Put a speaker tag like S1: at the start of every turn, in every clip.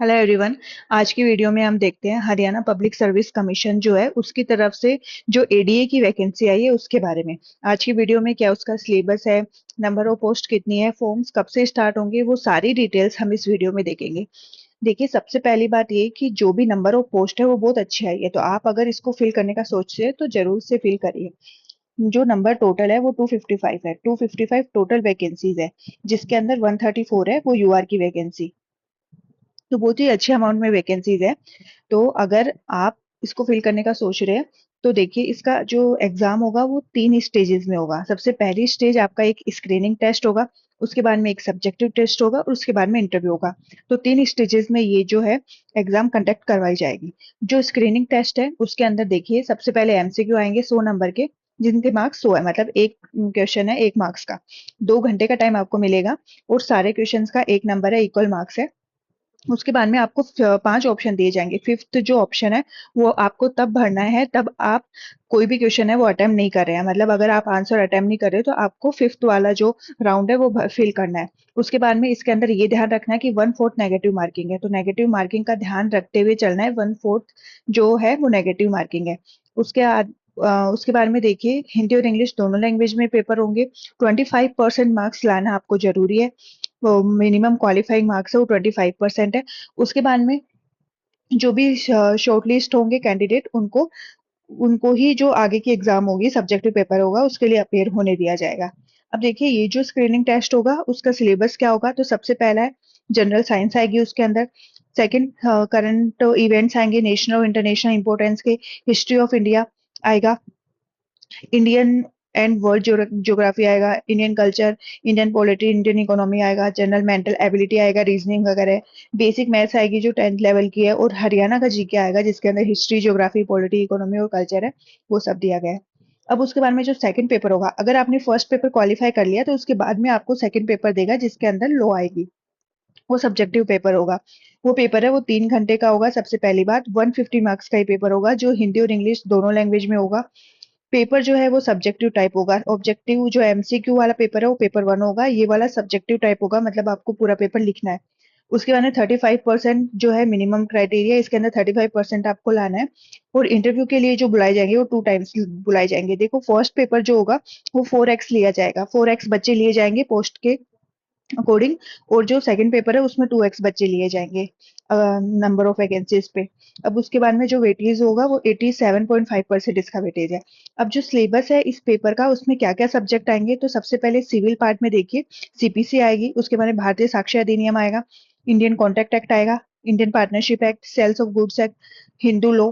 S1: Hello everyone. आज की video में हम देखते हैं हरियाणा पब्लिक सर्विस कमीशन जो है उसकी तरफ से जो एडीए की वैकेंसी आई है उसके बारे में। आज की वीडियो में क्या उसका सिलेबस है, नंबर ऑफ पोस्ट कितनी है, फॉर्म्स कब से स्टार्ट होंगे, वो सारी डिटेल्स हम इस वीडियो में देखेंगे। देखिए, सबसे पहली बात ये कि जो भी नंबर ऑफ पोस्ट है वो बहुत अच्छी आई है, तो आप अगर इसको फिल करने का सोच रहे हैं तो जरूर से फिल करिए। जो नंबर टोटल है वो 255 है। 255 टोटल वैकेंसीज है, जिसके अंदर 134 है वो यूआर की वैकेंसी। तो बहुत ही अच्छे अमाउंट में वैकेंसीज है। तो अगर आप इसको फिल करने का सोच रहे हैं तो देखिए, इसका जो एग्जाम होगा वो 3 स्टेजेस में होगा। सबसे पहली स्टेज आपका एक स्क्रीनिंग टेस्ट होगा, उसके बाद में एक सब्जेक्टिव टेस्ट होगा और उसके बाद में इंटरव्यू होगा। तो 3 स्टेजेस में ये जो है एग्जाम कंडक्ट करवाई जाएगी। जो स्क्रीनिंग टेस्ट है उसके अंदर देखिए, सबसे पहले एमसीक्यू आएंगे 100 नंबर के, जिनके मार्क्स 100 है, मतलब एक क्वेश्चन है 1 मार्क्स का। 2 घंटे का टाइम आपको मिलेगा और सारे क्वेश्चन का 1 नंबर है, इक्वल मार्क्स है। उसके बाद में आपको 5 ऑप्शन दिए जाएंगे। फिफ्थ जो ऑप्शन है वो आपको तब भरना है तब आप कोई भी क्वेश्चन है वो अटेम्प्ट नहीं कर रहे हैं, मतलब अगर आप आंसर अटेम्प्ट नहीं कर रहे तो आपको फिफ्थ वाला जो राउंड है वो फिल करना है। उसके बाद में इसके अंदर ये ध्यान रखना है कि 1/4 नेगेटिव मार्किंग है, तो नेगेटिव मार्किंग का ध्यान रखते हुए चलना है। 1/4 जो है वो नेगेटिव मार्किंग है। उसके बाद में देखिए, हिंदी और इंग्लिश दोनों लैंग्वेज में पेपर होंगे। 25% मार्क्स लाना आपको जरूरी है। वो मिनिमम क्वालिफाइंग मार्क्स है वो 25% है। उसके बाद में जो भी शॉर्टलिस्ट होंगे कैंडिडेट, उनको उनको ही जो आगे की एग्जाम होगी, सब्जेक्टिव पेपर होगा, उसके लिए अपेयर होने दिया जाएगा। अब देखिए, ये जो स्क्रीनिंग टेस्ट होगा उसका सिलेबस क्या होगा। तो सबसे पहला है जनरल साइंस आएगी उसके अंदर। सेकंड, करंट इवेंट्स आएंगे नेशनल और इंटरनेशनल इंपोर्टेंस के। हिस्ट्री ऑफ इंडिया आएगा। इंडियन एंड वर्ल्ड ज्योग्राफी आएगा। Indian culture, Indian polity, Indian economy आएगा। जनरल मेंटल एबिलिटी आएगा, रीजनिंग वगैरह। बेसिक मैथ्स आएगी जो 10th लेवल की है, और हरियाणा का जीके आएगा जिसके अंदर हिस्ट्री, ज्योग्राफी, पॉलिटी, इकोनॉमी और कल्चर है, वो सब दिया गया है। अब उसके बाद में जो सेकंड पेपर होगा, अगर आपने फर्स्ट पेपर क्वालिफाई कर लिया तो उसके बाद में आपको सेकंड पेपर देगा जिसके अंदर लॉ आएगी। वो सब्जेक्टिव पेपर होगा। वो पेपर है वो 3 घंटे का होगा। सबसे पहली बात, 150 मार्क्स का ही पेपर होगा जो हिंदी और इंग्लिश दोनों लैंग्वेज में होगा। पेपर जो है वो सब्जेक्टिव टाइप होगा। ऑब्जेक्टिव जो एमसीक्यू वाला पेपर है वो पेपर 1 होगा, ये वाला सब्जेक्टिव टाइप होगा, मतलब आपको पूरा पेपर लिखना है। उसके बाद में 35% जो है मिनिमम क्राइटेरिया, इसके अंदर 35% आपको लाना है। और इंटरव्यू के लिए जो बुलाए जाएंगे वो 2 टाइम्स बुलाए जाएंगे। देखो, फर्स्ट पेपर जो होगा वो 4x लिया जाएगा, 4x बच्चे लिए जाएंगे पोस्ट के अकॉर्डिंग। और जो सेकंड पेपर है उसमें 2x बच्चे लिए जाएंगे नंबर ऑफ वैकेंसीज पे। अब उसके बाद में जो वेटेज होगा वो 87.5% इसका वेटेज है। अब जो सिलेबस है इस पेपर का, उसमें क्या क्या सब्जेक्ट आएंगे, तो सबसे पहले सिविल पार्ट में देखिए, सीपीसी आएगी। उसके बाद में भारतीय साक्ष्य अधिनियम आएगा, इंडियन कॉन्ट्रैक्ट एक्ट आएगा, Indian partnership act, sales of goods act, Hindu law,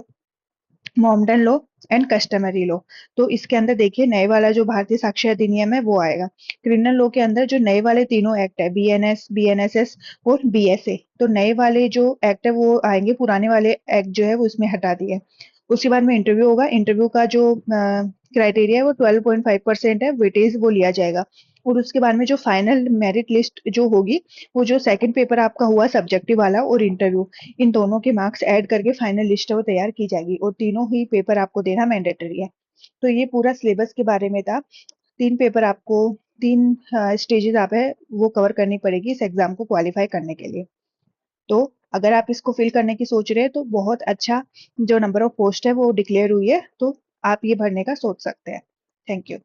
S1: Mohammedan law and customary law. तो इसके अंदर देखिए, नए वाला जो भारतीय साक्ष्य अधिनियम है वो आएगा। क्रिमिनल लॉ के अंदर जो नए वाले तीनों एक्ट है, बीएनएस, बीएनएसएस और बीएसए, तो नए वाले जो एक्ट है वो आएंगे, पुराने वाले एक्ट जो है वो इसमें हटा दिए। उसके बाद में इंटरव्यू होगा। इंटरव्यू का जो क्राइटेरिया है वो 12.5% है, वेटेज वो लिया जाएगा। और उसके बाद में जो फाइनल मेरिट लिस्ट जो होगी, वो जो सेकंड पेपर आपका हुआ सब्जेक्टिव वाला और इंटरव्यू, इन दोनों के मार्क्स ऐड करके फाइनल लिस्ट वो तैयार की जाएगी, और तीनों ही पेपर आपको देना मैंडेटरी है। तो ये पूरा सिलेबस के बारे में था। 3 पेपर आपको, 3 स्टेजेस आप है वो कवर करनी पड़ेगी इस एग्जाम को क्वालिफाई करने के लिए। तो अगर आप इसको फिल करने की सोच रहे हैं तो बहुत अच्छा, जो नंबर ऑफ पोस्ट है वो डिक्लेयर हुई है, तो आप ये भरने का सोच सकते हैं। Thank you.